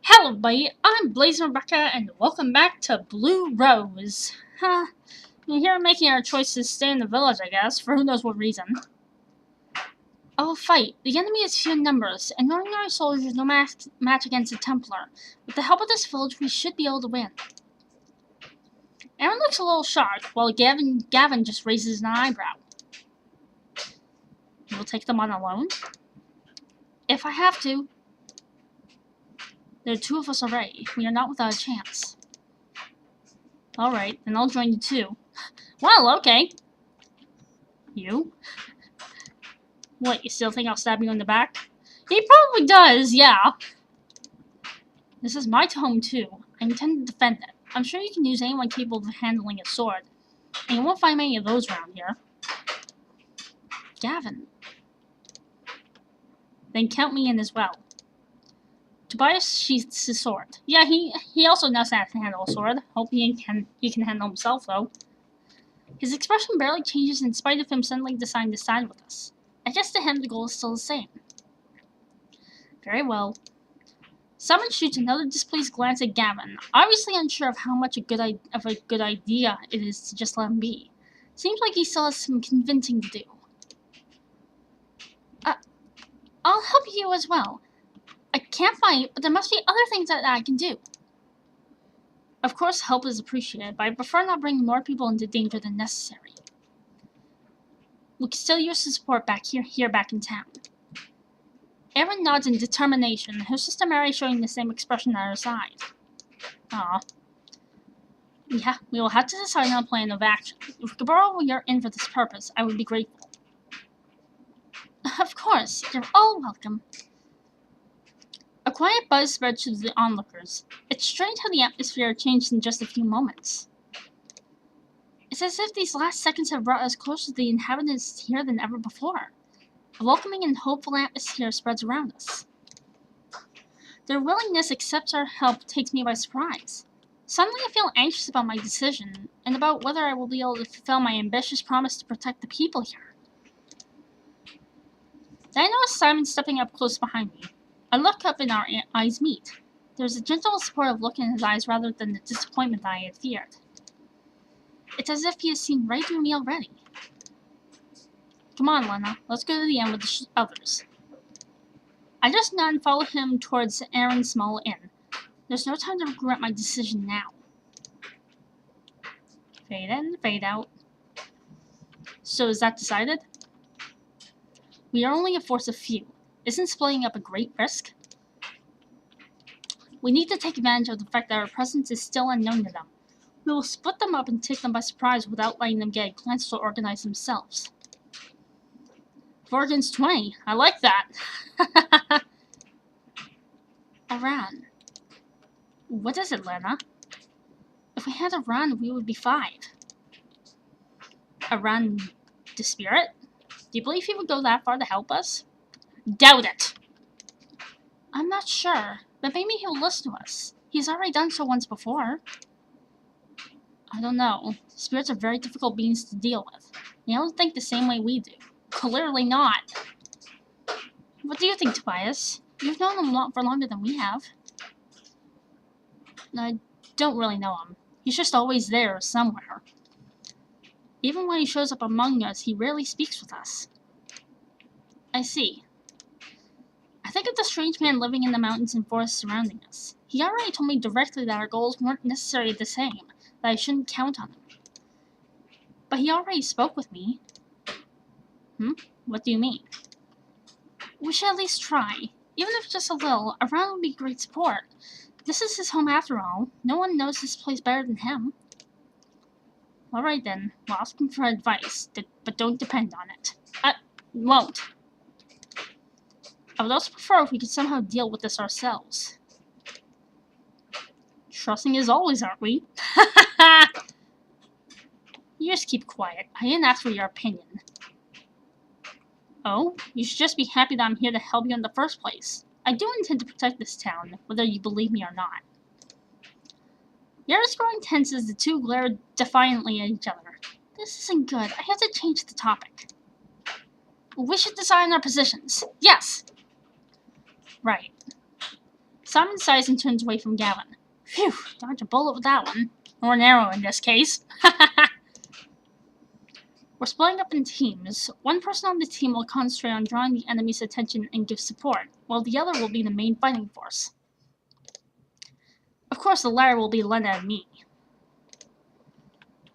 Hello, everybody. I'm Blaze Rebecca, and welcome back to Blue Rose. We're here making our choice to stay in the village, I guess, for who knows what reason. I will fight. The enemy is few in numbers, and ordinary soldiers is no match against a Templar. With the help of this village, we should be able to win. Aaron looks a little shocked, while Gavin just raises an eyebrow. You will take them on alone? If I have to. There are two of us already. We are not without a chance. Alright, then I'll join you too. Well, okay. You? What, you still think I'll stab you in the back? He probably does, yeah. This is my home too. I intend to defend it. I'm sure you can use anyone capable of handling a sword. And you won't find many of those around here. Gavin. Then count me in as well. Tobias sheaths his sword. Yeah, he also knows how to handle a sword. Hope he can handle himself, though. His expression barely changes in spite of him suddenly deciding to side with us. I guess to him the goal is still the same. Very well. Someone shoots another displeased glance at Gavin, obviously unsure of how much a good idea it is to just let him be. Seems like he still has some convincing to do. I'll help you as well. I can't fight, but there must be other things that I can do. Of course, help is appreciated, but I prefer not bringing more people into danger than necessary. We can still use the support back in town. Aaron nods in determination, her sister Mary showing the same expression at her side. Aw. We will have to decide on a plan of action. If we could borrow your in for this purpose, I would be grateful. Of course, you're all welcome. A quiet buzz spread to the onlookers. It's strange how the atmosphere changed in just a few moments. It's as if these last seconds have brought us closer to the inhabitants here than ever before. A welcoming and hopeful atmosphere spreads around us. Their willingness to accept our help takes me by surprise. Suddenly I feel anxious about my decision, and about whether I will be able to fulfill my ambitious promise to protect the people here. Then I notice Simon stepping up close behind me. I look up and our eyes meet. There's a gentle supportive look in his eyes rather than the disappointment that I had feared. It's as if he has seen right through me already. Come on, Lena, let's go to the end with the others. I just nod and follow him towards Aaron's small inn. There's no time to regret my decision now. Fade in, fade out. So is that decided? We are only a force of few. Isn't splitting up a great risk? We need to take advantage of the fact that our presence is still unknown to them. We will split them up and take them by surprise without letting them get a chance to organize themselves. 4 against 20. I like that. Aran. What is it, Lena? If we had Aran, we would be 5. Aran, the spirit? Do you believe he would go that far to help us? Doubt it! I'm not sure, but maybe he'll listen to us. He's already done so once before. I don't know. Spirits are very difficult beings to deal with. They don't think the same way we do. Clearly not. What do you think, Tobias? You've known him for longer than we have. I don't really know him. He's just always there, somewhere. Even when he shows up among us, he rarely speaks with us. I see. I think of the strange man living in the mountains and forests surrounding us. He already told me directly that our goals weren't necessarily the same, that I shouldn't count on him. But he already spoke with me. What do you mean? We should at least try. Even if just a little, Aran would be great support. This is his home after all. No one knows this place better than him. Alright then, we'll ask him for advice, but don't depend on it. Won't. I would also prefer if we could somehow deal with this ourselves. Trusting as always, aren't we? You just keep quiet. I didn't ask for your opinion. Oh? You should just be happy that I'm here to help you in the first place. I do intend to protect this town, whether you believe me or not. The air is growing tense as the two glare defiantly at each other. This isn't good. I have to change the topic. We should decide on our positions. Yes! Right. Simon sighs and turns away from Gavin. Phew, dodged a bullet with that one. Or an arrow in this case. We're splitting up in teams. One person on the team will concentrate on drawing the enemy's attention and give support, while the other will be the main fighting force. Of course, the latter will be Lena and me.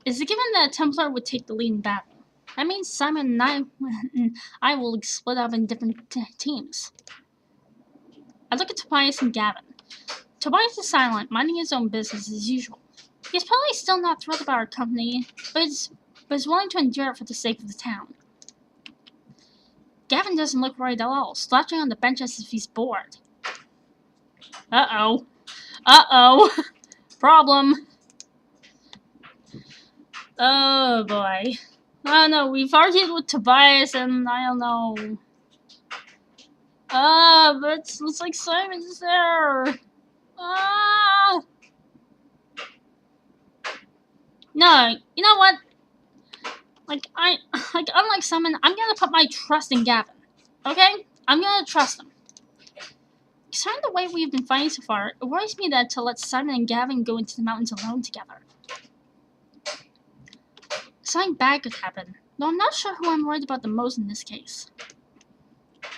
Is it given that a Templar would take the lead in battle? That means Simon and I will split up in different teams. I look at Tobias and Gavin. Tobias is silent, minding his own business as usual. He's probably still not thrilled about our company, but is willing to endure it for the sake of the town. Gavin doesn't look worried at all, slouching on the bench as if he's bored. Uh-oh. Uh-oh. Problem. Oh, boy. I don't know, we've argued with Tobias, and I don't know. But it looks like Simon's there. No, you know what? Unlike Simon, I'm gonna put my trust in Gavin. Okay? I'm gonna trust him. Considering the way we've been fighting so far, it worries me that to let Simon and Gavin go into the mountains alone together. Something bad could happen, though I'm not sure who I'm worried about the most in this case.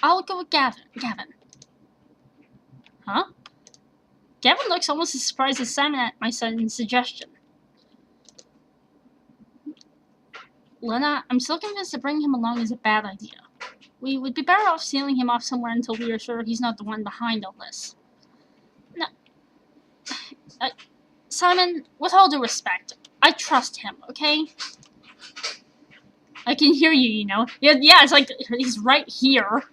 I'll go with Gavin. Huh? Gavin looks almost as surprised as Simon at my sudden suggestion. Lena, I'm still convinced that bringing him along is a bad idea. We would be better off sealing him off somewhere until we are sure he's not the one behind all this. No. Simon, with all due respect, I trust him, okay? I can hear you, you know. Yeah, it's like he's right here.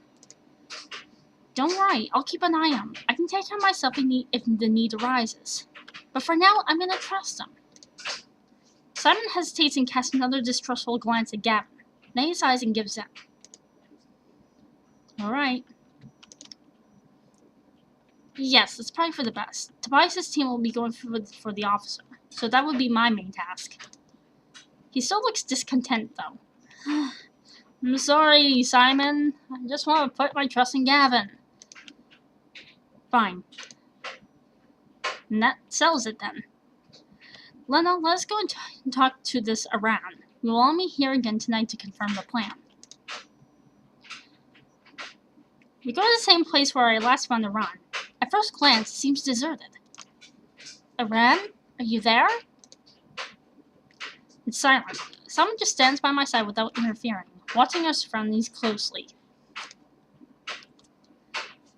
Don't worry, I'll keep an eye on him. I can take care of myself if the need arises. But for now, I'm gonna trust him. Simon hesitates and casts another distrustful glance at Gavin. Then he sighs and gives in. Alright. Yes, it's probably for the best. Tobias' team will be going for the officer, so that would be my main task. He still looks discontent, though. I'm sorry, Simon. I just want to put my trust in Gavin. Fine. And that settles it then. Lena, let's go and talk to this Aran. We will all meet here again tonight to confirm the plan. We go to the same place where I last found Aran. At first glance, it seems deserted. Aran? Are you there? It's silent. Someone just stands by my side without interfering, watching our surroundings closely.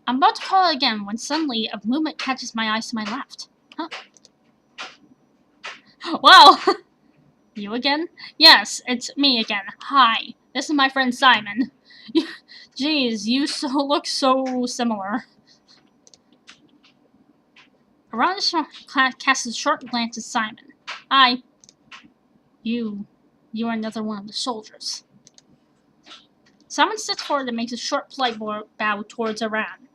I'm about to call it again when suddenly a movement catches my eyes to my left. Huh? Wow! You again? Yes, it's me again. Hi, this is my friend Simon. Jeez, you look so similar. Aran casts a short glance at Simon. Hi. You are another one of the soldiers. Simon steps forward and makes a short polite bow towards Aran.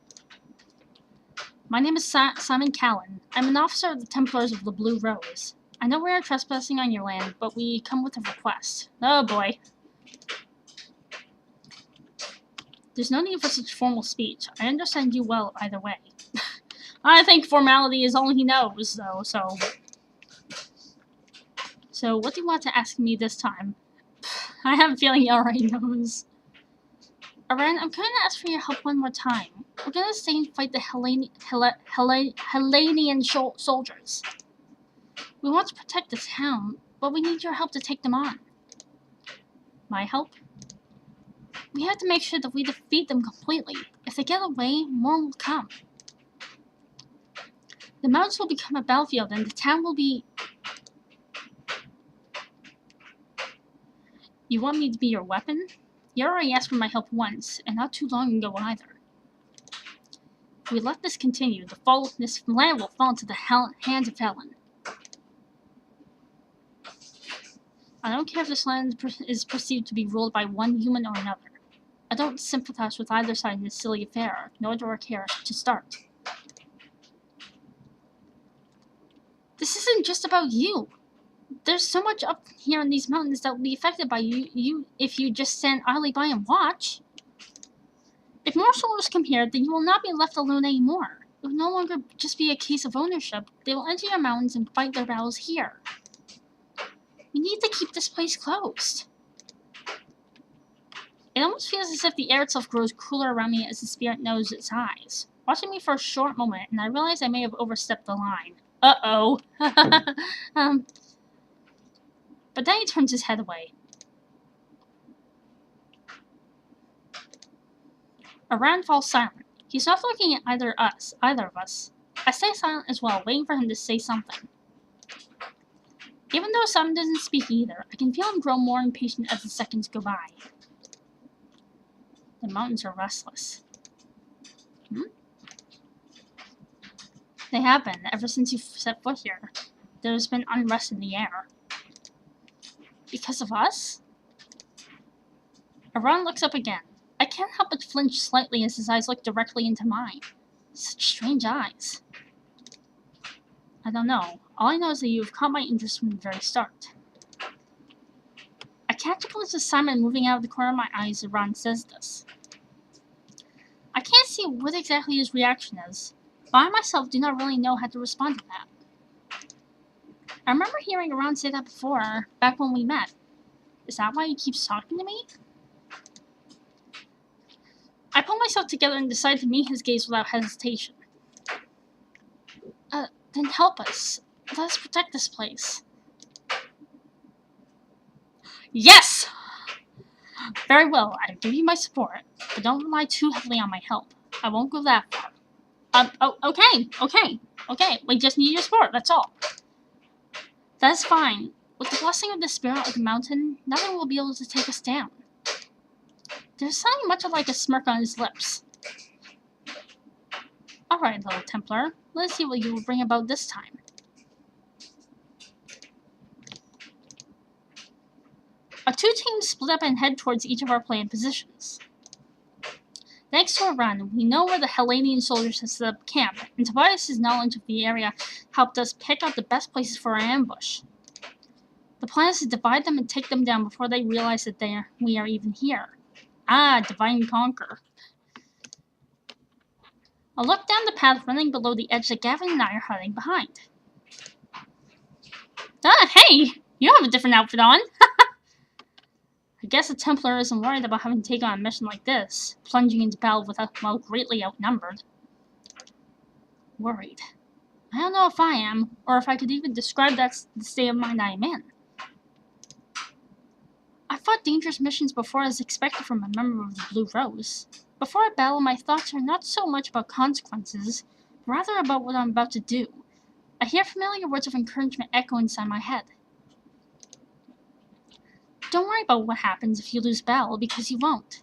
My name is Simon Callan. I'm an officer of the Templars of the Blue Rose. I know we are trespassing on your land, but we come with a request. Oh boy. There's no need for such formal speech. I understand you well either way. I think formality is all he knows, though, so... So, what do you want to ask me this time? I have a feeling he already knows. Aran, I'm going to ask for your help one more time. We're going to stay and fight the Hellenian soldiers. We want to protect the town, but we need your help to take them on. My help? We have to make sure that we defeat them completely. If they get away, more will come. The mountains will become a battlefield and the town will be... You want me to be your weapon? You already asked for my help once, and not too long ago either. If we let this continue, this land will fall into the hands of Helen. I don't care if this land is perceived to be ruled by one human or another. I don't sympathize with either side in this silly affair, nor do I care to start. This isn't just about you. There's so much up here in these mountains that will be affected by you if you just stand idly by and watch. If more soldiers come here, then you will not be left alone anymore. It will no longer just be a case of ownership. They will enter your mountains and fight their battles here. We need to keep this place closed. It almost feels as if the air itself grows cooler around me as the spirit knows its eyes, watching me for a short moment, and I realize I may have overstepped the line. Uh-oh. But then he turns his head away. Aran falls silent. He's not looking at either of us. I stay silent as well, waiting for him to say something. Even though Simon doesn't speak either, I can feel him grow more impatient as the seconds go by. The mountains are restless. They have been, ever since you set foot here. There's been unrest in the air. Because of us? Aran looks up again. I can't help but flinch slightly as his eyes look directly into mine. Such strange eyes. I don't know. All I know is that you have caught my interest from the very start. I catch a glimpse of Simon moving out of the corner of my eyes as Aran says this. I can't see what exactly his reaction is, but I myself do not really know how to respond to that. I remember hearing Aran say that before, back when we met. Is that why he keeps talking to me? I pull myself together and decide to meet his gaze without hesitation. Then help us. Let us protect this place. Yes! Very well, I give you my support, but don't rely too heavily on my help. I won't go that far. Okay. We just need your support, that's all. That's fine. With the blessing of the spirit of the mountain, nothing will be able to take us down. There's something much like a smirk on his lips. Alright, little Templar. Let's see what you will bring about this time. Our two teams split up and head towards each of our planned positions. Thanks to Aran, we know where the Hellenian soldiers have set up camp, and Tobias' knowledge of the area helped us pick out the best places for our ambush. The plan is to divide them and take them down before they realize that we are even here. Ah, divide and conquer. I'll look down the path running below the edge that Gavin and I are hiding behind. Hey! You have a different outfit on! I guess the Templar isn't worried about having to take on a mission like this, plunging into battle while greatly outnumbered. Worried. I don't know if I am, or if I could even describe the state of mind I am in. I've fought dangerous missions before as expected from a member of the Blue Rose. Before a battle, my thoughts are not so much about consequences, but rather about what I'm about to do. I hear familiar words of encouragement echo inside my head. Don't worry about what happens if you lose battle, because you won't.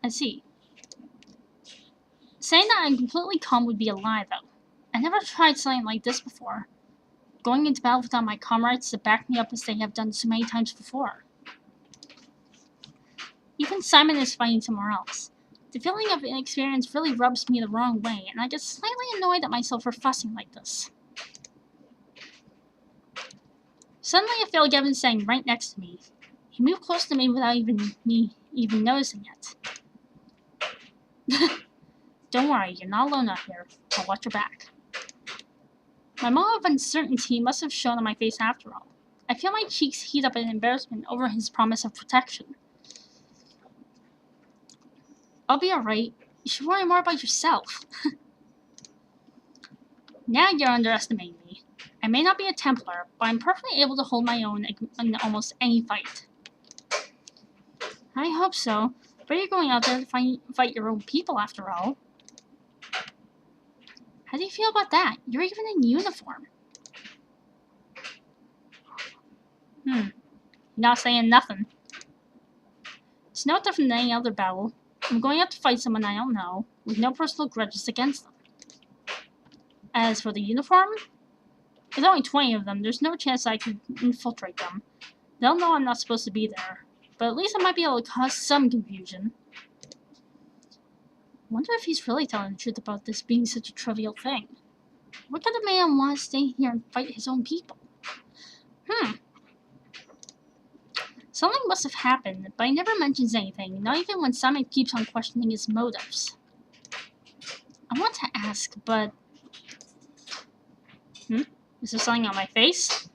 I see. Saying that I'm completely calm would be a lie, though. I never tried something like this before. Going into battle without my comrades to back me up as they have done so many times before. Even Simon is fighting somewhere else. The feeling of inexperience really rubs me the wrong way, and I get slightly annoyed at myself for fussing like this. Suddenly I feel Gavin standing right next to me. He moved close to me without me even noticing it. Don't worry, you're not alone out here. I'll watch your back. My moment of uncertainty must have shown on my face after all. I feel my cheeks heat up in embarrassment over his promise of protection. I'll be alright. You should worry more about yourself. Now you're underestimating me. I may not be a Templar, but I'm perfectly able to hold my own in almost any fight. I hope so, but you're going out there to fight your own people after all. How do you feel about that? You're even in uniform. You're not saying nothing. It's no different than any other battle. I'm going out to fight someone I don't know, with no personal grudges against them. As for the uniform, there's only 20 of them. There's no chance I could infiltrate them. They'll know I'm not supposed to be there, but at least I might be able to cause some confusion. I wonder if he's really telling the truth about this being such a trivial thing. What could a man want to stay here and fight his own people? Something must have happened, but he never mentions anything, not even when Simon keeps on questioning his motives. I want to ask, but... Is there something on my face?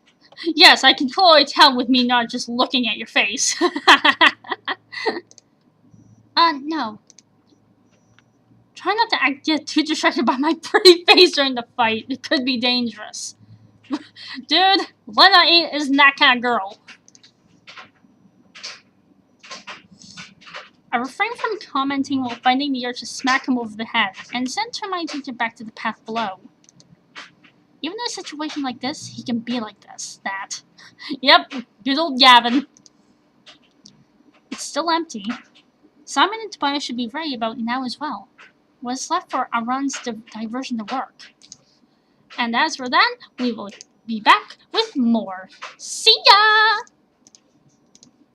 Yes, I can totally tell with me not just looking at your face. No. Try not to get too distracted by my pretty face during the fight. It could be dangerous. Dude, Lena isn't that kind of girl. I refrain from commenting while finding the urge to smack him over the head, and instead turn my attention back to the path below. Even in a situation like this, he can be like this. That. Yep, good old Gavin. It's still empty. Simon and Tobias should be ready about now as well. What's left for Aaron's diversion to work. And as for then, we will be back with more. See ya!